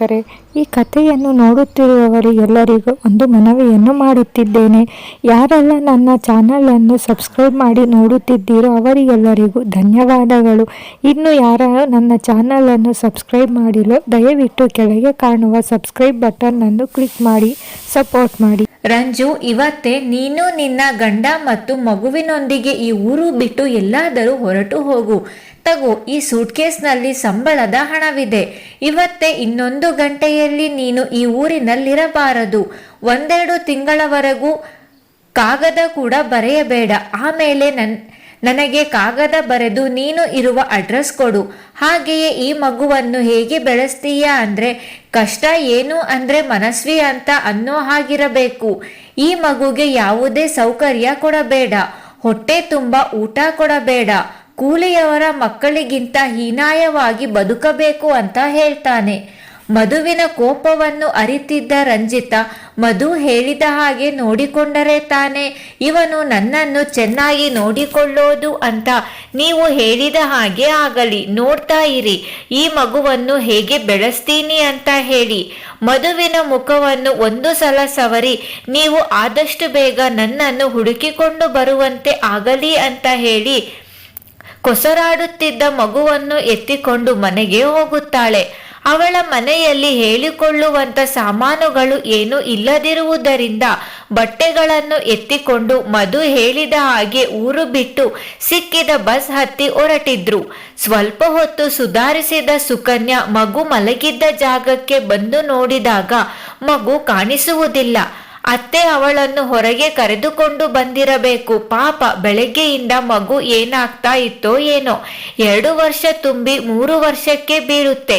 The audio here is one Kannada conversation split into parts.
ವೀಕ್ಷಕರೇ, ಈ ಕಥೆಯನ್ನು ನೋಡುತ್ತಿರುವವರಿಗೆಲ್ಲರಿಗೂ ಒಂದು ಮನವಿಯನ್ನು ಮಾಡುತ್ತಿದ್ದೇನೆ. ಯಾರೆಲ್ಲ ನನ್ನ ಚಾನಲನ್ನು ಸಬ್ಸ್ಕ್ರೈಬ್ ಮಾಡಿ ನೋಡುತ್ತಿದ್ದೀರೋ ಅವರಿಗೆಲ್ಲರಿಗೂ ಧನ್ಯವಾದಗಳು. ಇನ್ನು ಯಾರು ನನ್ನ ಚಾನಲನ್ನು ಸಬ್ಸ್ಕ್ರೈಬ್ ಮಾಡಿಲ್ಲ, ದಯವಿಟ್ಟು ಕೆಳಗೆ ಕಾಣುವ ಸಬ್ಸ್ಕ್ರೈಬ್ ಬಟನ್ ಅನ್ನು ಕ್ಲಿಕ್ ಮಾಡಿ ಸಪೋರ್ಟ್ ಮಾಡಿ. ರಂಜು, ಇವತ್ತೇ ನೀನು ನಿನ್ನ ಗಂಡ ಮತ್ತು ಮಗುವಿನೊಂದಿಗೆ ಈ ಊರು ಬಿಟ್ಟು ಎಲ್ಲಾದರೂ ಹೊರಟು ಹೋಗು. ತಗೋ, ಈ ಸೂಟ್ಕೇಸ್ನಲ್ಲಿ ಸಂಬಳದ ಹಣವಿದೆ. ಇವತ್ತೇ 1 ಗಂಟೆಯಲ್ಲಿ ನೀನು ಈ ಊರಿನಲ್ಲಿರಬಾರದು. 1-2 ತಿಂಗಳವರೆಗೂ ಕಾಗದ ಕೂಡ ಬರೆಯಬೇಡ. ಆಮೇಲೆ ನನಗೆ ಕಾಗದ ಬರೆದು ನೀನು ಇರುವ ಅಡ್ರೆಸ್ ಕೊಡು. ಹಾಗೆಯೇ ಈ ಮಗುವನ್ನು ಹೇಗೆ ಬೆಳೆಸ್ತೀಯಾ ಅಂದರೆ, ಕಷ್ಟ ಏನು ಅಂದರೆ ಮನಸ್ವಿ ಅಂತ ಅನ್ನೋ ಹಾಗಿರಬೇಕು. ಈ ಮಗುಗೆ ಯಾವುದೇ ಸೌಕರ್ಯ ಕೊಡಬೇಡ, ಹೊಟ್ಟೆ ತುಂಬ ಊಟ ಕೊಡಬೇಡ. ಕೂಲಿಯವರ ಮಕ್ಕಳಿಗಿಂತ ಹೀನಾಯವಾಗಿ ಬದುಕಬೇಕು ಅಂತ ಹೇಳ್ತಾನೆ. ಮಧುವಿನ ಕೋಪವನ್ನು ಅರಿತಿದ್ದ ರಂಜಿತಾ, ಮಧು ಹೇಳಿದ ಹಾಗೆ ನೋಡಿಕೊಂಡರೆ ತಾನೆ ಇವನು ನನ್ನನ್ನು ಚೆನ್ನಾಗಿ ನೋಡಿಕೊಳ್ಳೋದು ಅಂತ. ನೀವು ಹೇಳಿದ ಹಾಗೆ ಆಗಲಿ, ನೋಡ್ತಾ ಇರಿ ಈ ಮಗುವನ್ನು ಹೇಗೆ ಬೆಳೆಸ್ತೀನಿ ಅಂತ ಹೇಳಿ. ಮಧುವಿನ ಮುಖವನ್ನು 1 ಸಲ ಸವರಿ, ನೀವು ಆದಷ್ಟು ಬೇಗ ನನ್ನನ್ನು ಹುಡುಕಿಕೊಂಡು ಬರುವಂತೆ ಆಗಲಿ ಅಂತ ಹೇಳಿ ಕೊಸರಾಡುತ್ತಿದ್ದ ಮಗುವನ್ನು ಎತ್ತಿಕೊಂಡು ಮನೆಗೆ ಹೋಗುತ್ತಾಳೆ. ಅವಳ ಮನೆಯಲ್ಲಿ ಹೇಳಿಕೊಳ್ಳುವಂತ ಸಾಮಾನುಗಳು ಏನೂ ಇಲ್ಲದಿರುವುದರಿಂದ ಬಟ್ಟೆಗಳನ್ನು ಎತ್ತಿಕೊಂಡು ಮಧು ಹೇಳಿದ ಹಾಗೆ ಊರು ಬಿಟ್ಟು ಸಿಕ್ಕಿದ ಬಸ್ ಹತ್ತಿ ಹೊರಟಿದ್ರು. ಸ್ವಲ್ಪ ಹೊತ್ತು ಸುಧಾರಿಸಿದ ಸುಕನ್ಯಾ ಮಗು ಮಲಗಿದ್ದ ಜಾಗಕ್ಕೆ ಬಂದು ನೋಡಿದಾಗ ಮಗು ಕಾಣಿಸುವುದಿಲ್ಲ. ಅತ್ತೆ ಅವಳನ್ನು ಹೊರಗೆ ಕರೆದುಕೊಂಡು ಬಂದಿರಬೇಕು. ಪಾಪ, ಬೆಳಗ್ಗೆಯಿಂದ ಮಗು ಏನಾಗ್ತಾ ಇತ್ತೋ ಏನೋ. 2 ವರ್ಷ ತುಂಬಿ 3 ವರ್ಷಕ್ಕೆ ಬೀಳುತ್ತೆ.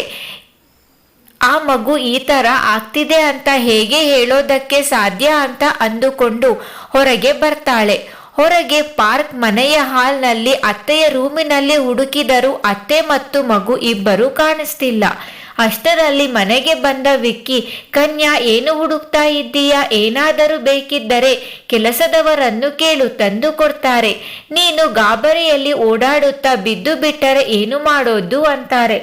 ಆ ಮಗು ಈ ಥರ ಆಗ್ತಿದೆ ಅಂತ ಹೇಗೆ ಹೇಳೋದಕ್ಕೆ ಸಾಧ್ಯ ಅಂತ ಅಂದುಕೊಂಡು ಹೊರಗೆ ಬರ್ತಾಳೆ. ಹೊರಗೆ ಪಾರ್ಕ್ ಮನೆಯ ಹಾಲ್ನಲ್ಲಿ ಅತ್ತೆಯ ರೂಮಿನಲ್ಲಿ ಹುಡುಕಿದರೂ ಅತ್ತೆ ಮತ್ತು ಮಗು ಇಬ್ಬರು ಕಾಣಿಸ್ತಿಲ್ಲ. ಅಷ್ಟರಲ್ಲಿ ಮನೆಗೆ ಬಂದ ವಿಕ್ಕಿ, ಕನ್ಯಾ ಏನು ಹುಡುಕ್ತಾ ಇದ್ದೀಯಾ? ಏನಾದರೂ ಬೇಕಿದ್ದರೆ ಕೆಲಸದವರನ್ನು ಕೇಳು, ತಂದು ಕೊಡ್ತಾರೆ. ನೀನು ಗಾಬರಿಯಲ್ಲಿ ಓಡಾಡುತ್ತಾ ಬಿದ್ದು ಬಿಟ್ಟರೆ ಏನು ಮಾಡೋದು ಅಂತಾರೆ.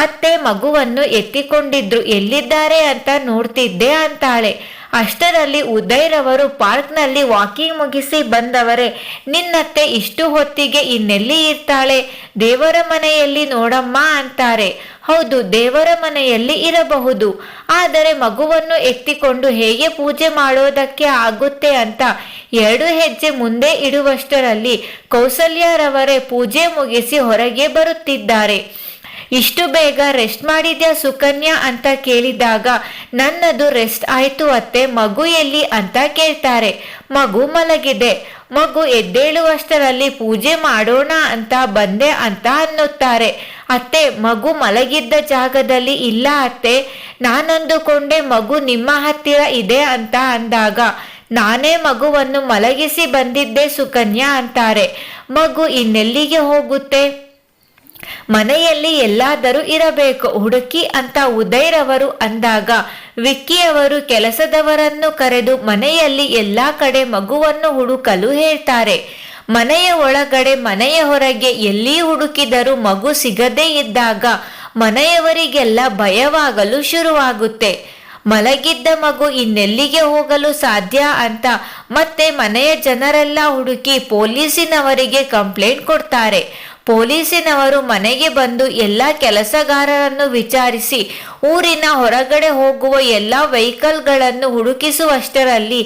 ಅತ್ತೆ ಮಗುವನ್ನು ಎತ್ತಿಕೊಂಡಿದ್ರು, ಎಲ್ಲಿದ್ದಾರೆ ಅಂತ ನೋಡ್ತಿದ್ದೆ ಅಂತಾಳೆ. ಅಷ್ಟರಲ್ಲಿ ಉದಯ್ರವರು ಪಾರ್ಕ್ನಲ್ಲಿ ವಾಕಿಂಗ್ ಮುಗಿಸಿ ಬಂದವರೇ, ನಿನ್ನತ್ತೆ ಇಷ್ಟು ಹೊತ್ತಿಗೆ ಇನ್ನೆಲ್ಲಿ ಇರ್ತಾಳೆ? ದೇವರ ಮನೆಯಲ್ಲಿ ನೋಡಮ್ಮ ಅಂತಾರೆ. ಹೌದು, ದೇವರ ಮನೆಯಲ್ಲಿ ಇರಬಹುದು, ಆದರೆ ಮಗುವನ್ನು ಎತ್ತಿಕೊಂಡು ಹೇಗೆ ಪೂಜೆ ಮಾಡೋದಕ್ಕೆ ಆಗುತ್ತೆ ಅಂತ 2 ಹೆಜ್ಜೆ ಮುಂದೆ ಇಡುವಷ್ಟರಲ್ಲಿ ಕೌಸಲ್ಯರವರೇ ಪೂಜೆ ಮುಗಿಸಿ ಹೊರಗೆ ಬರುತ್ತಿದ್ದಾರೆ. ಇಷ್ಟು ಬೇಗ ರೆಸ್ಟ್ ಮಾಡಿದ್ಯಾ ಸುಕನ್ಯಾ ಅಂತ ಕೇಳಿದಾಗ, ನನ್ನದು ರೆಸ್ಟ್ ಆಯ್ತು ಅತ್ತೆ, ಮಗು ಎಲ್ಲಿ ಅಂತ ಕೇಳ್ತಾರೆ. ಮಗು ಮಲಗಿದೆ. ಮಗು ಎದ್ದೇಳುವಷ್ಟರಲ್ಲಿ ಪೂಜೆ ಮಾಡೋಣ ಅಂತ ಬಂದೆ ಅಂತ ಅನ್ನುತ್ತಾರೆ. ಅತ್ತೆ, ಮಗು ಮಲಗಿದ್ದ ಜಾಗದಲ್ಲಿ ಇಲ್ಲ ಅತ್ತೆ, ನಾನಂದುಕೊಂಡೆ ಮಗು ನಿಮ್ಮ ಹತ್ತಿರ ಇದೆ ಅಂತ ಅಂದಾಗ, ನಾನೇ ಮಗುವನ್ನು ಮಲಗಿಸಿ ಬಂದಿದ್ದೆ ಸುಕನ್ಯಾ ಅಂತಾರೆ. ಮಗು ಇನ್ನೆಲ್ಲಿಗೆ ಹೋಗುತ್ತೆ? ಮನೆಯಲ್ಲಿ ಎಲ್ಲಾದರೂ ಇರಬೇಕು, ಹುಡುಕಿ ಅಂತ ಉದಯ್ರವರು ಅಂದಾಗ ವಿಕ್ಕಿಯವರು ಕೆಲಸದವರನ್ನು ಕರೆದು ಮನೆಯಲ್ಲಿ ಎಲ್ಲಾ ಕಡೆ ಮಗುವನ್ನು ಹುಡುಕಲು ಹೇಳ್ತಾರೆ. ಮನೆಯ ಒಳಗಡೆ ಮನೆಯ ಹೊರಗೆ ಎಲ್ಲಿ ಹುಡುಕಿದರೂ ಮಗು ಸಿಗದೇ ಇದ್ದಾಗ ಮನೆಯವರಿಗೆಲ್ಲ ಭಯವಾಗಲು ಶುರುವಾಗುತ್ತೆ. ಮಲಗಿದ್ದ ಮಗು ಇನ್ನೆಲ್ಲಿಗೆ ಹೋಗಲು ಸಾಧ್ಯ ಅಂತ ಮತ್ತೆ ಮನೆಯ ಜನರೆಲ್ಲ ಹುಡುಕಿ ಪೊಲೀಸಿನವರಿಗೆ ಕಂಪ್ಲೇಂಟ್ ಕೊಡ್ತಾರೆ. ಪೊಲೀಸಿನವರು ಮನೆಗೆ ಬಂದು ಎಲ್ಲ ಕೆಲಸಗಾರರನ್ನು ವಿಚಾರಿಸಿ ಊರಿನ ಹೊರಗಡೆ ಹೋಗುವ ಎಲ್ಲ ವೆಹಿಕಲ್ಗಳನ್ನು ಹುಡುಕಿಸುವಷ್ಟರಲ್ಲಿ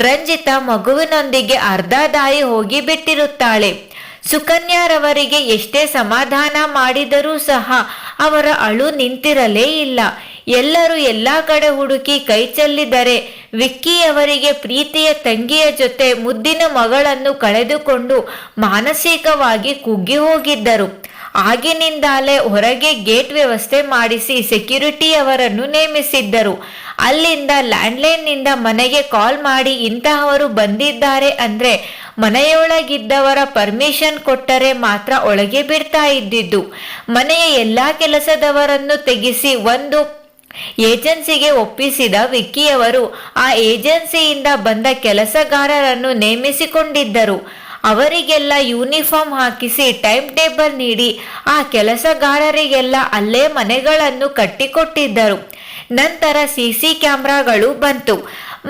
ರಂಜಿತಾ ಮಗುವಿನೊಂದಿಗೆ ಅರ್ಧ ದಾರಿ ಹೋಗಿ ಬಿಟ್ಟಿರುತ್ತಾಳೆ. ಸುಕನ್ಯಾರವರಿಗೆ ಎಷ್ಟೇ ಸಮಾಧಾನ ಮಾಡಿದರೂ ಸಹ ಅವರ ಅಳು ನಿಂತಿರಲೇ ಇಲ್ಲ. ಎಲ್ಲರೂ ಎಲ್ಲ ಕಡೆ ಹುಡುಕಿ ಕೈ ಚೆಲ್ಲಿದರೆ ವಿಕ್ಕಿಯವರಿಗೆ ಪ್ರೀತಿಯ ತಂಗಿಯ ಜೊತೆ ಮುದ್ದಿನ ಮಗಳನ್ನು ಕಳೆದುಕೊಂಡು ಮಾನಸಿಕವಾಗಿ ಕುಗ್ಗಿ ಹೋಗಿದ್ದರು. ಆಗಿನಿಂದಲೇ ಹೊರಗೆ ಗೇಟ್ ವ್ಯವಸ್ಥೆ ಮಾಡಿಸಿ ಸೆಕ್ಯೂರಿಟಿಯವರನ್ನು ನೇಮಿಸಿದ್ದರು. ಅಲ್ಲಿಂದ ಲ್ಯಾಂಡ್ಲೈನ್ನಿಂದ ಮನೆಗೆ ಕಾಲ್ ಮಾಡಿ ಇಂತಹವರು ಬಂದಿದ್ದಾರೆ ಅಂದ್ರೆ ಮನೆಯೊಳಗಿದ್ದವರ ಪರ್ಮಿಷನ್ ಕೊಟ್ಟರೆ ಮಾತ್ರ ಒಳಗೆ ಬಿಡ್ತಾ ಇದ್ದಿದ್ದು. ಮನೆಯ ಎಲ್ಲಾ ಕೆಲಸದವರನ್ನು ತೆಗೆಸಿ ಒಂದು ಏಜೆನ್ಸಿಗೆ ಒಪ್ಪಿಸಿದ ವಿಕ್ಕಿಯವರು ಆ ಏಜೆನ್ಸಿಯಿಂದ ಬಂದ ಕೆಲಸಗಾರರನ್ನು ನೇಮಿಸಿಕೊಂಡಿದ್ದರು. ಅವರಿಗೆಲ್ಲ ಯೂನಿಫಾರ್ಮ್ ಹಾಕಿಸಿ ಟೈಮ್ ಟೇಬಲ್ ನೀಡಿ ಆ ಕೆಲಸಗಾರರಿಗೆಲ್ಲ ಅಲ್ಲೇ ಮನೆಗಳನ್ನು ಕಟ್ಟಿಕೊಟ್ಟಿದ್ದರು. ನಂತರ ಸಿಸಿ ಕ್ಯಾಮೆರಾಗಳು ಬಂತು.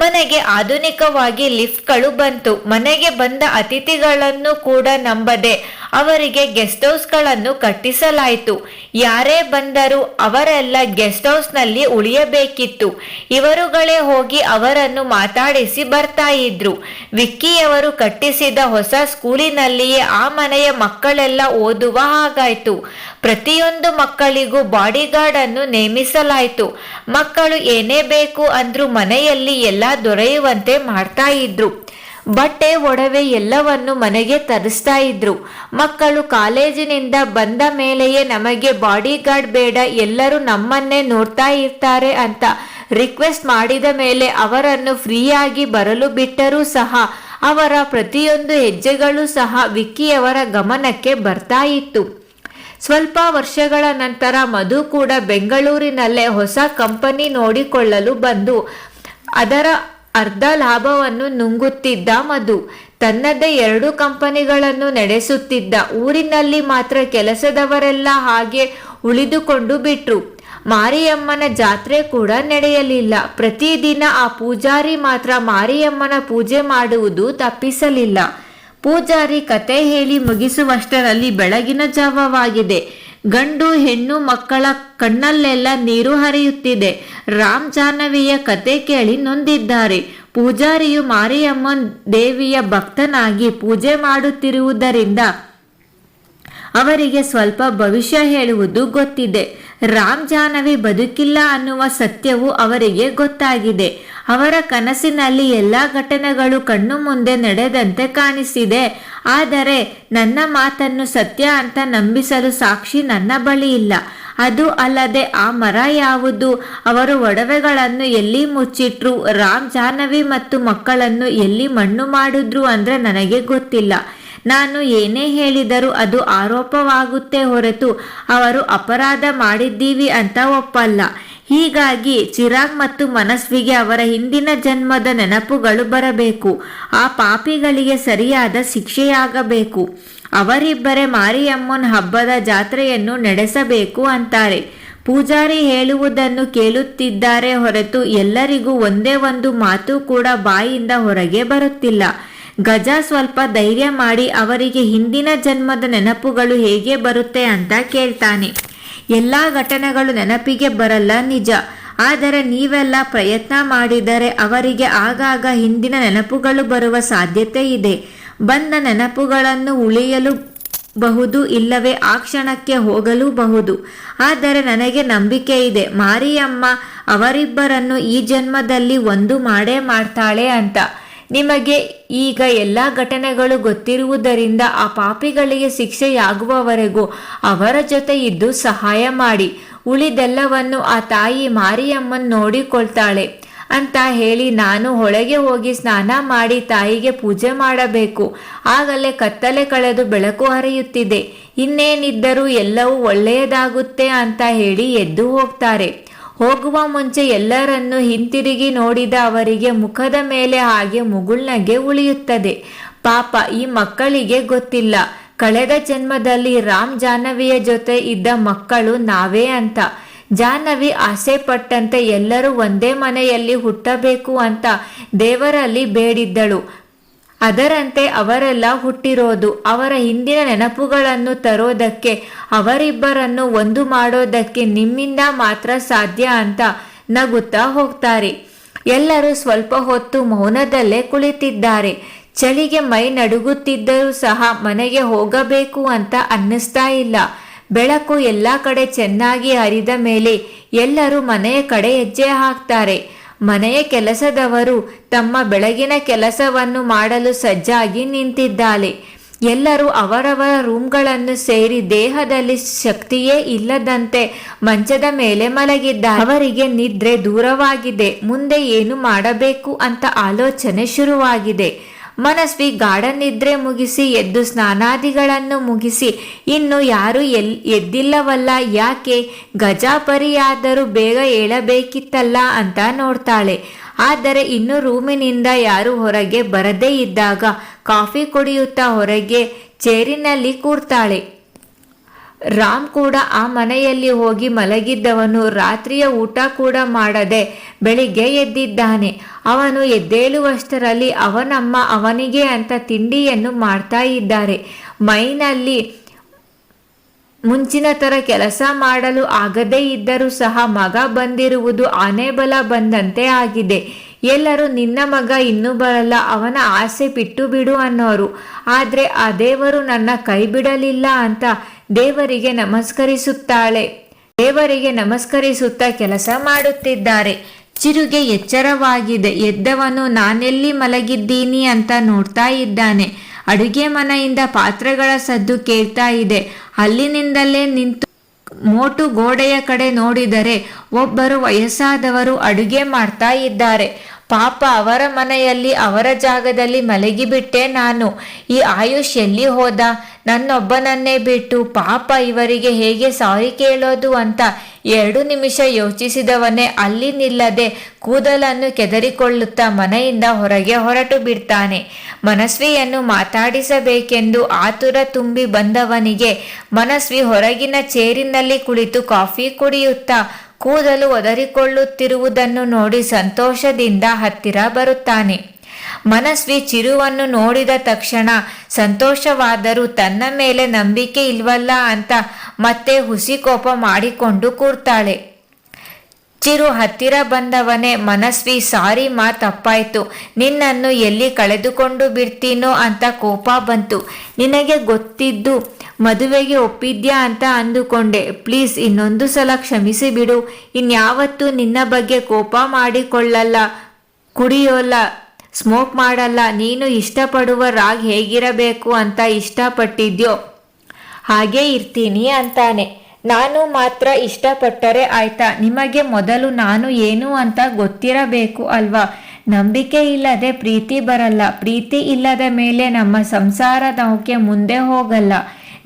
ಮನೆಗೆ ಆಧುನಿಕವಾಗಿ ಲಿಫ್ಟ್ಗಳು ಬಂತು. ಮನೆಗೆ ಬಂದ ಅತಿಥಿಗಳನ್ನು ಕೂಡ ನಂಬದೆ ಅವರಿಗೆ ಗೆಸ್ಟ್ ಹೌಸ್ಗಳನ್ನು ಕಟ್ಟಿಸಲಾಯಿತು. ಯಾರೇ ಬಂದರೂ ಅವರೆಲ್ಲ ಗೆಸ್ಟ್ ಹೌಸ್ನಲ್ಲಿ ಉಳಿಯಬೇಕಿತ್ತು. ಇವರುಗಳೇ ಹೋಗಿ ಅವರನ್ನು ಮಾತಾಡಿಸಿ ಬರ್ತಾ ಇದ್ರು. ವಿಕ್ಕಿಯವರು ಕಟ್ಟಿಸಿದ ಹೊಸ ಸ್ಕೂಲಿನಲ್ಲಿಯೇ ಆ ಮನೆಯ ಮಕ್ಕಳೆಲ್ಲ ಓದುವ ಹಾಗಾಯ್ತು. ಪ್ರತಿಯೊಂದು ಮಕ್ಕಳಿಗೂ ಬಾಡಿಗಾರ್ಡ್ ಅನ್ನು ನೇಮಿಸಲಾಯಿತು. ಮಕ್ಕಳು ಏನೇ ಬೇಕು ಅಂದ್ರೂ ಮನೆಯಲ್ಲಿ ಎಲ್ಲ ದೊರೆಯುವಂತೆ ಮಾಡ್ತಾ ಇದ್ರು. ಬಟ್ಟೆ ಒಡವೆ ಎಲ್ಲವನ್ನು ಮನೆಗೆ ತರಿಸ್ತಾ ಇದ್ರು. ಮಕ್ಕಳು ಕಾಲೇಜಿನಿಂದ ಬಂದ ಮೇಲೆಯೇ ನಮಗೆ ಬಾಡಿಗಾರ್ಡ್ ಬೇಡ, ಎಲ್ಲರೂ ನಮ್ಮನ್ನೇ ನೋಡ್ತಾ ಇರ್ತಾರೆ ಅಂತ ರಿಕ್ವೆಸ್ಟ್ ಮಾಡಿದ ಮೇಲೆ ಅವರನ್ನು ಫ್ರೀಯಾಗಿ ಬರಲು ಬಿಟ್ಟರೂ ಸಹ ಅವರ ಪ್ರತಿಯೊಂದು ಹೆಜ್ಜೆಗಳು ಸಹ ವಿಕ್ಕಿಯವರ ಗಮನಕ್ಕೆ ಬರ್ತಾ ಇತ್ತು. ಸ್ವಲ್ಪ ವರ್ಷಗಳ ನಂತರ ಮಧು ಕೂಡ ಬೆಂಗಳೂರಿನಲ್ಲೇ ಹೊಸ ಕಂಪನಿ ನೋಡಿಕೊಳ್ಳಲು ಬಂದು ಅದರ ಅರ್ಧ ಲಾಭವನ್ನು ನುಂಗುತ್ತಿದ್ದ ಮಧು. ತನ್ನದೇ 2 ಕಂಪನಿಗಳನ್ನು ನಡೆಸುತ್ತಿದ್ದ. ಊರಿನಲ್ಲಿ ಮಾತ್ರ ಕೆಲಸದವರೆಲ್ಲ ಹಾಗೆ ಉಳಿದುಕೊಂಡು ಬಿಟ್ರು. ಮಾರಿಯಮ್ಮನ ಜಾತ್ರೆ ಕೂಡ ನಡೆಯಲಿಲ್ಲ. ಪ್ರತಿದಿನ ಆ ಪೂಜಾರಿ ಮಾತ್ರ ಮಾರಿಯಮ್ಮನ ಪೂಜೆ ಮಾಡುವುದು ತಪ್ಪಿಸಲಿಲ್ಲ. ಪೂಜಾರಿ ಕತೆ ಹೇಳಿ ಮುಗಿಸುವಷ್ಟರಲ್ಲಿ ಬೆಳಗಿನ ಜಾವವಾಗಿದೆ. ಗಂಡು ಹೆಣ್ಣು ಮಕ್ಕಳ ಕಣ್ಣಲ್ಲೆಲ್ಲ ನೀರು ಹರಿಯುತ್ತಿದೆ. ರಾಮ್ ಜಾಹ್ನವಿಯ ಕತೆ ಕೇಳಿ ನೊಂದಿದ್ದಾರೆ. ಪೂಜಾರಿಯು ಮಾರಿಯಮ್ಮನ್ ದೇವಿಯ ಭಕ್ತನಾಗಿ ಪೂಜೆ ಮಾಡುತ್ತಿರುವುದರಿಂದ ಅವರಿಗೆ ಸ್ವಲ್ಪ ಭವಿಷ್ಯ ಹೇಳುವುದು ಗೊತ್ತಿದೆ. ರಾಮ್ ಜಾಹ್ನವಿ ಬದುಕಿಲ್ಲ ಅನ್ನುವ ಸತ್ಯವು ಅವರಿಗೆ ಗೊತ್ತಾಗಿದೆ. ಅವರ ಕನಸಿನಲ್ಲಿ ಎಲ್ಲ ಘಟನೆಗಳು ಕಣ್ಣು ಮುಂದೆ ನಡೆದಂತೆ ಕಾಣಿಸಿದೆ. ಆದರೆ ನನ್ನ ಮಾತನ್ನು ಸತ್ಯ ಅಂತ ನಂಬಿಸಲು ಸಾಕ್ಷಿ ನನ್ನ ಬಳಿ ಇಲ್ಲ. ಅದು ಅಲ್ಲದೆ ಆ ಮರ ಯಾವುದು, ಅವರು ಒಡವೆಗಳನ್ನು ಎಲ್ಲಿ ಮುಚ್ಚಿಟ್ರು, ರಾಮ್ ಜಾಹ್ನವಿ ಮತ್ತು ಮಕ್ಕಳನ್ನು ಎಲ್ಲಿ ಮಣ್ಣು ಮಾಡಿದ್ರು ಅಂದ್ರೆ ನನಗೆ ಗೊತ್ತಿಲ್ಲ. ನಾನು ಏನೇ ಹೇಳಿದರೂ ಅದು ಆರೋಪವಾಗುತ್ತೆ ಹೊರತು ಅವರು ಅಪರಾಧ ಮಾಡಿದ್ದೀವಿ ಅಂತ ಒಪ್ಪಲ್ಲ. ಹೀಗಾಗಿ ಚಿರಾಗ್ ಮತ್ತು ಮನಸ್ವಿಗೆ ಅವರ ಹಿಂದಿನ ಜನ್ಮದ ನೆನಪುಗಳು ಬರಬೇಕು. ಆ ಪಾಪಿಗಳಿಗೆ ಸರಿಯಾದ ಶಿಕ್ಷೆಯಾಗಬೇಕು. ಅವರಿಬ್ಬರೇ ಮಾರಿಯಮ್ಮನ ಹಬ್ಬದ ಜಾತ್ರೆಯನ್ನು ನಡೆಸಬೇಕು ಅಂತಾರೆ. ಪೂಜಾರಿ ಹೇಳುವುದನ್ನು ಕೇಳುತ್ತಿದ್ದಾರೆ ಹೊರತು ಎಲ್ಲರಿಗೂ ಒಂದೇ ಒಂದು ಮಾತು ಕೂಡ ಬಾಯಿಯಿಂದ ಹೊರಗೆ ಬರುತ್ತಿಲ್ಲ. ಗಜ ಸ್ವಲ್ಪ ಧೈರ್ಯ ಮಾಡಿ ಅವರಿಗೆ ಹಿಂದಿನ ಜನ್ಮದ ನೆನಪುಗಳು ಹೇಗೆ ಬರುತ್ತೆ ಅಂತ ಕೇಳ್ತಾನೆ. ಎಲ್ಲ ಘಟನೆಗಳು ನೆನಪಿಗೆ ಬರಲ್ಲ ನಿಜ, ಆದರೆ ನೀವೆಲ್ಲ ಪ್ರಯತ್ನ ಮಾಡಿದರೆ ಅವರಿಗೆ ಆಗಾಗ ಹಿಂದಿನ ನೆನಪುಗಳು ಬರುವ ಸಾಧ್ಯತೆ ಇದೆ. ಬಂದ ನೆನಪುಗಳನ್ನು ಉಳಿಯಲು ಬಹುದು, ಇಲ್ಲವೇ ಆ ಕ್ಷಣಕ್ಕೆ ಹೋಗಲೂಬಹುದು. ಆದರೆ ನನಗೆ ನಂಬಿಕೆ ಇದೆ, ಮಾರಿಯಮ್ಮ ಅವರಿಬ್ಬರನ್ನು ಈ ಜನ್ಮದಲ್ಲಿ ಒಂದು ಮಾಡೇ ಮಾಡ್ತಾಳೆ ಅಂತ. ನಿಮಗೆ ಈಗ ಎಲ್ಲ ಘಟನೆಗಳು ಗೊತ್ತಿರುವುದರಿಂದ ಆ ಪಾಪಿಗಳಿಗೆ ಶಿಕ್ಷೆಯಾಗುವವರೆಗೂ ಅವರ ಜೊತೆ ಇದ್ದು ಸಹಾಯ ಮಾಡಿ. ಉಳಿದೆಲ್ಲವನ್ನು ಆ ತಾಯಿ ಮಾರಿಯಮ್ಮನ್ ನೋಡಿಕೊಳ್ತಾಳೆ ಅಂತ ಹೇಳಿ ನಾನು ಒಳಗೆ ಹೋಗಿ ಸ್ನಾನ ಮಾಡಿ ತಾಯಿಗೆ ಪೂಜೆ ಮಾಡಬೇಕು. ಆಗಲೇ ಕತ್ತಲೆ ಕಳೆದು ಬೆಳಕು ಹರಿಯುತ್ತಿದೆ. ಇನ್ನೇನಿದ್ದರೂ ಎಲ್ಲವೂ ಒಳ್ಳೆಯದಾಗುತ್ತೆ ಅಂತ ಹೇಳಿ ಎದ್ದು ಹೋಗ್ತಾರೆ. ಹೋಗುವ ಮುಂಚೆ ಎಲ್ಲರನ್ನೂ ಹಿಂತಿರುಗಿ ನೋಡಿದ ಅವರಿಗೆ ಮುಖದ ಮೇಲೆ ಹಾಗೆ ಮುಗುಳ್ನಗೆ ಉಳಿಯುತ್ತದೆ. ಪಾಪ ಈ ಮಕ್ಕಳಿಗೆ ಗೊತ್ತಿಲ್ಲ, ಕಳೆದ ಜನ್ಮದಲ್ಲಿ ರಾಮ್ ಜಾಹ್ನವಿಯ ಜೊತೆ ಇದ್ದ ಮಕ್ಕಳು ನಾವೇ ಅಂತ. ಜಾಹ್ನವಿ ಆಸೆ ಪಟ್ಟಂತೆ ಎಲ್ಲರೂ ಒಂದೇ ಮನೆಯಲ್ಲಿ ಹುಟ್ಟಬೇಕು ಅಂತ ದೇವರಲ್ಲಿ ಬೇಡಿದ್ದಳು. ಅದರಂತೆ ಅವರೆಲ್ಲ ಹುಟ್ಟಿರೋದು. ಅವರ ಹಿಂದಿನ ನೆನಪುಗಳನ್ನು ತರೋದಕ್ಕೆ, ಅವರಿಬ್ಬರನ್ನು ಒಂದು ಮಾಡೋದಕ್ಕೆ ನಿಮ್ಮಿಂದ ಮಾತ್ರ ಸಾಧ್ಯ ಅಂತ ನಗುತ್ತಾ ಹೋಗ್ತಾರೆ. ಎಲ್ಲರೂ ಸ್ವಲ್ಪ ಹೊತ್ತು ಮೌನದಲ್ಲೇ ಕುಳಿತಿದ್ದಾರೆ. ಚಳಿಗೆ ಮೈ ನಡುಗುತ್ತಿದ್ದರೂ ಸಹ ಮನೆಗೆ ಹೋಗಬೇಕು ಅಂತ ಅನ್ನಿಸ್ತಾ ಇಲ್ಲ. ಬೆಳಕು ಎಲ್ಲ ಕಡೆ ಚೆನ್ನಾಗಿ ಹರಿದ ಮೇಲೆ ಎಲ್ಲರೂ ಮನೆಯ ಕಡೆ ಹೆಜ್ಜೆ ಹಾಕ್ತಾರೆ. ಮನೆಯ ಕೆಲಸದವರು ತಮ್ಮ ಬೆಳಗಿನ ಕೆಲಸವನ್ನು ಮಾಡಲು ಸಜ್ಜಾಗಿ ನಿಂತಿದ್ದಾಳೆ. ಎಲ್ಲರೂ ಅವರವರ ರೂಮ್ಗಳನ್ನು ಸೇರಿ ದೇಹದಲ್ಲಿ ಶಕ್ತಿಯೇ ಇಲ್ಲದಂತೆ ಮಂಚದ ಮೇಲೆ ಮಲಗಿದ್ದಾರೆ. ಅವರಿಗೆ ನಿದ್ರೆ ದೂರವಾಗಿದೆ. ಮುಂದೆ ಏನು ಮಾಡಬೇಕು ಅಂತ ಆಲೋಚನೆ ಶುರುವಾಗಿದೆ. ಮನಸ್ವಿ ಗಾಢ ನಿದ್ರೆ ಮುಗಿಸಿ ಎದ್ದು ಸ್ನಾನಾದಿಗಳನ್ನು ಮುಗಿಸಿ ಇನ್ನು ಯಾರು ಎದ್ದಿಲ್ಲವಲ್ಲ, ಯಾಕೆ ಗಜಾಪರಿಯಾದರೂ ಬೇಗ ಏಳಬೇಕಿತ್ತಲ್ಲ ಅಂತ ನೋಡ್ತಾಳೆ. ಆದರೆ ಇನ್ನು ರೂಮಿನಿಂದ ಯಾರು ಹೊರಗೆ ಬರದೇ ಇದ್ದಾಗ ಕಾಫಿ ಕುಡಿಯುತ್ತಾ ಹೊರಗೆ ಚೇರಿನಲ್ಲಿ ಕೂರ್ತಾಳೆ. ರಾಮ್ ಕೂಡ ಆ ಮನೆಯಲ್ಲಿ ಹೋಗಿ ಮಲಗಿದ್ದವನು ರಾತ್ರಿಯ ಊಟ ಕೂಡ ಮಾಡದೆ ಬೆಳಿಗ್ಗೆ ಎದ್ದಿದ್ದಾನೆ. ಅವನು ಎದ್ದೇಳುವಷ್ಟರಲ್ಲಿ ಅವನಮ್ಮ ಅವನಿಗೆ ಅಂತ ತಿಂಡಿಯನ್ನು ಮಾಡ್ತಾ ಇದ್ದಾರೆ. ಮೈನಲ್ಲಿ ಮುಂಚಿನ ಥರ ಕೆಲಸ ಮಾಡಲು ಆಗದೇ ಇದ್ದರೂ ಸಹ ಮಗ ಬಂದಿರುವುದು ಆನೆ ಬಲ ಬಂದಂತೆ ಆಗಿದೆ. ಎಲ್ಲರೂ ನಿನ್ನ ಮಗ ಇನ್ನೂ ಬರಲ್ಲ, ಅವನ ಆಸೆ ಬಿಟ್ಟು ಬಿಡು ಅನ್ನೋರು. ಆದರೆ ಆ ದೇವರು ನನ್ನ ಕೈ ಬಿಡಲಿಲ್ಲ ಅಂತ ದೇವರಿಗೆ ನಮಸ್ಕರಿಸುತ್ತಾ ಕೆಲಸ ಮಾಡುತ್ತಿದ್ದಾರೆ. ಚಿರುಗೆ ಎಚ್ಚರವಾಗಿದೆ. ಎದ್ದವನು ನಾನೆಲ್ಲಿ ಮಲಗಿದ್ದೀನಿ ಅಂತ ನೋಡ್ತಾ ಇದ್ದಾನೆ. ಅಡುಗೆ ಮನೆಯಿಂದ ಪಾತ್ರೆಗಳ ಸದ್ದು ಕೇಳ್ತಾ ಇದೆ. ಅಲ್ಲಿನಿಂದಲೇ ನಿಂತು ಮೋಟು ಗೋಡೆಯ ಕಡೆ ನೋಡಿದರೆ ಒಬ್ಬರು ವಯಸ್ಸಾದವರು ಅಡುಗೆ ಮಾಡ್ತಾ ಇದ್ದಾರೆ. ಪಾಪ, ಅವರ ಮನೆಯಲ್ಲಿ ಅವರ ಜಾಗದಲ್ಲಿ ಮಲಗಿಬಿಟ್ಟೆ ನಾನು. ಈ ಆಯುಷ್ ಎಲ್ಲಿ ಹೋದ? ನನ್ನೊಬ್ಬನನ್ನೇ ಬಿಟ್ಟು. ಪಾಪ, ಇವರಿಗೆ ಹೇಗೆ ಸಾರಿ ಕೇಳೋದು ಅಂತ 2 ನಿಮಿಷ ಯೋಚಿಸಿದವನೇ ಅಲ್ಲಿ ನಿಲ್ಲದೆ ಕೂದಲನ್ನು ಕೆದರಿಕೊಳ್ಳುತ್ತಾ ಮನೆಯಿಂದ ಹೊರಗೆ ಹೊರಟು ಬಿಡ್ತಾನೆ. ಮನಸ್ವಿಯನ್ನು ಮಾತಾಡಿಸಬೇಕೆಂದು ಆತುರ ತುಂಬಿ ಬಂದವನಿಗೆ ಮನಸ್ವಿ ಹೊರಗಿನ ಚೇರಿನಲ್ಲಿ ಕುಳಿತು ಕಾಫಿ ಕುಡಿಯುತ್ತಾ ಕೂದಲು ಒದರಿಕೊಳ್ಳುತ್ತಿರುವುದನ್ನು ನೋಡಿ ಸಂತೋಷದಿಂದ ಹತ್ತಿರ ಬರುತ್ತಾನೆ. ಮನಸ್ವಿ ಚಿರುವನ್ನು ನೋಡಿದ ತಕ್ಷಣ ಸಂತೋಷವಾದರೂ ತನ್ನ ಮೇಲೆ ನಂಬಿಕೆ ಇಲ್ವಲ್ಲ ಅಂತ ಮತ್ತೆ ಹುಸಿ ಕೋಪ ಮಾಡಿಕೊಂಡು ಕೂರ್ತಾಳೆ. ಚಿರು ಹತ್ತಿರ ಬಂದವನೇ, ಮನಸ್ವಿ, ಸಾರಿ ಮಾ, ತಪ್ಪಾಯ್ತು. ನಿನ್ನನ್ನು ಎಲ್ಲಿ ಕಳೆದುಕೊಂಡು ಬಿಡ್ತೀನೋ ಅಂತ ಕೋಪ ಬಂತು. ನಿನಗೆ ಗೊತ್ತಿದ್ದು ಮದುವೆಗೆ ಒಪ್ಪಿದ್ಯಾ ಅಂತ ಅಂದುಕೊಂಡೆ. ಪ್ಲೀಸ್ ಇನ್ನೊಂದು ಸಲ ಕ್ಷಮಿಸಿಬಿಡು. ಇನ್ಯಾವತ್ತೂ ನಿನ್ನ ಬಗ್ಗೆ ಕೋಪ ಮಾಡಿಕೊಳ್ಳಲ್ಲ, ಕುಡಿಯೋಲ್ಲ, ಸ್ಮೋಕ್ ಮಾಡಲ್ಲ. ನೀನು ಇಷ್ಟಪಡುವ ರಾಗ್ ಹೇಗಿರಬೇಕು ಅಂತ ಇಷ್ಟಪಟ್ಟಿದ್ಯೋ ಹಾಗೇ ಇರ್ತೀನಿ ಅಂತಾನೆ. ನಾನು ಮಾತ್ರ ಇಷ್ಟಪಟ್ಟರೆ ಆಯ್ತಾ? ನಿಮಗೆ ಮೊದಲು ನಾನು ಏನು ಅಂತ ಗೊತ್ತಿರಬೇಕು ಅಲ್ವಾ? ನಂಬಿಕೆ ಇಲ್ಲದೆ ಪ್ರೀತಿ ಬರಲ್ಲ. ಪ್ರೀತಿ ಇಲ್ಲದ ಮೇಲೆ ನಮ್ಮ ಸಂಸಾರ ನೌಕೆ ಮುಂದೆ ಹೋಗಲ್ಲ.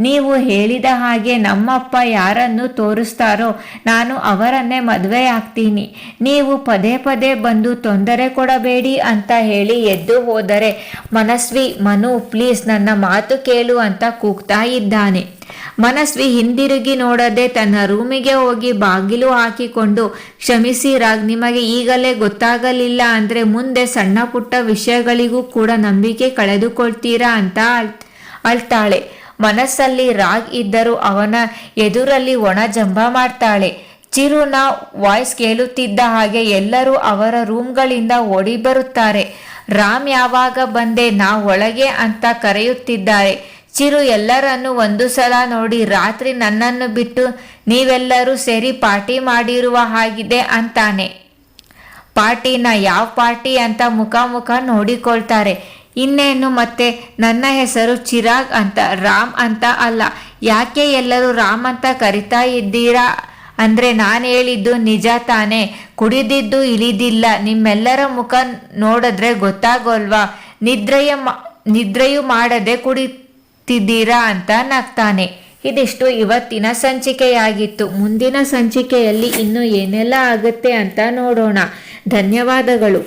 ನೀವು ಹೇಳಿದ ಹಾಗೆ ನಮ್ಮಪ್ಪ ಯಾರನ್ನು ತೋರಿಸ್ತಾರೋ ನಾನು ಅವರನ್ನೇ ಮದುವೆ ಆಗ್ತೀನಿ. ನೀವು ಪದೇ ಪದೇ ಬಂದು ತೊಂದರೆ ಕೊಡಬೇಡಿ ಅಂತ ಹೇಳಿ ಎದ್ದು ಹೋದರೆ ಮನಸ್ವಿ, ಮನು ಪ್ಲೀಸ್ ನನ್ನ ಮಾತು ಕೇಳು ಅಂತ ಕೂಗ್ತಾ ಇದ್ದಾನೆ. ಮನಸ್ವಿ ಹಿಂದಿರುಗಿ ನೋಡದೆ ತನ್ನ ರೂಮಿಗೆ ಹೋಗಿ ಬಾಗಿಲು ಹಾಕಿಕೊಂಡು, ಕ್ಷಮಿಸಿ ರಾಗ್, ನಿಮಗೆ ಈಗಲೇ ಗೊತ್ತಾಗಲಿಲ್ಲ ಅಂದರೆ ಮುಂದೆ ಸಣ್ಣ ಪುಟ್ಟ ವಿಷಯಗಳಿಗೂ ಕೂಡ ನಂಬಿಕೆ ಕಳೆದುಕೊಳ್ತೀರಾ ಅಂತ ಅಳ್ತಾಳೆ. ಮನಸ್ಸಲ್ಲಿ ರಾಗ್ ಇದ್ದರೂ ಅವನ ಎದುರಲ್ಲಿ ಒಣ ಜಂಬ ಮಾಡ್ತಾಳೆ. ಚಿರುನ ವಾಯ್ಸ್ ಕೇಳುತ್ತಿದ್ದ ಹಾಗೆ ಎಲ್ಲರೂ ಅವರ ರೂಮ್ಗಳಿಂದ ಓಡಿ ಬರುತ್ತಾರೆ. ರಾಮ್ ಯಾವಾಗ ಬಂದೆ, ನಾ ಒಳಗೆ ಅಂತ ಕರೆಯುತ್ತಿದ್ದಾರೆ. ಚಿರು ಎಲ್ಲರನ್ನು ಒಂದು ಸಲ ನೋಡಿ, ರಾತ್ರಿ ನನ್ನನ್ನು ಬಿಟ್ಟು ನೀವೆಲ್ಲರೂ ಸೇರಿ ಪಾರ್ಟಿ ಮಾಡಿರುವ ಹಾಗಿದೆ ಅಂತಾನೆ. ಪಾರ್ಟಿನ? ಯಾವ ಪಾರ್ಟಿ ಅಂತ ಮುಖ ನೋಡಿಕೊಳ್ತಾರೆ. ಇನ್ನೇನು ಮತ್ತೆ, ನನ್ನ ಹೆಸರು ಚಿರಾಗ್ ಅಂತ, ರಾಮ್ ಅಂತ ಅಲ್ಲ. ಯಾಕೆ ಎಲ್ಲರೂ ರಾಮ್ ಅಂತ ಕರಿತಾ ಇದ್ದೀರಾ ಅಂದರೆ ನಾನು ಹೇಳಿದ್ದು ನಿಜ ತಾನೇ? ಕುಡಿದಿದ್ದು ಇಳಿದಿಲ್ಲ. ನಿಮ್ಮೆಲ್ಲರ ಮುಖ ನೋಡಿದ್ರೆ ಗೊತ್ತಾಗೋಲ್ವಾ? ನಿದ್ರೆಯು ಮಾಡದೆ ಕುಡಿತಿದ್ದೀರಾ ಅಂತ ನಗ್ತಾನೆ. ಇದಿಷ್ಟು ಇವತ್ತಿನ ಸಂಚಿಕೆಯಾಗಿತ್ತು. ಮುಂದಿನ ಸಂಚಿಕೆಯಲ್ಲಿ ಇನ್ನು ಏನೆಲ್ಲ ಆಗುತ್ತೆ ಅಂತ ನೋಡೋಣ. ಧನ್ಯವಾದಗಳು.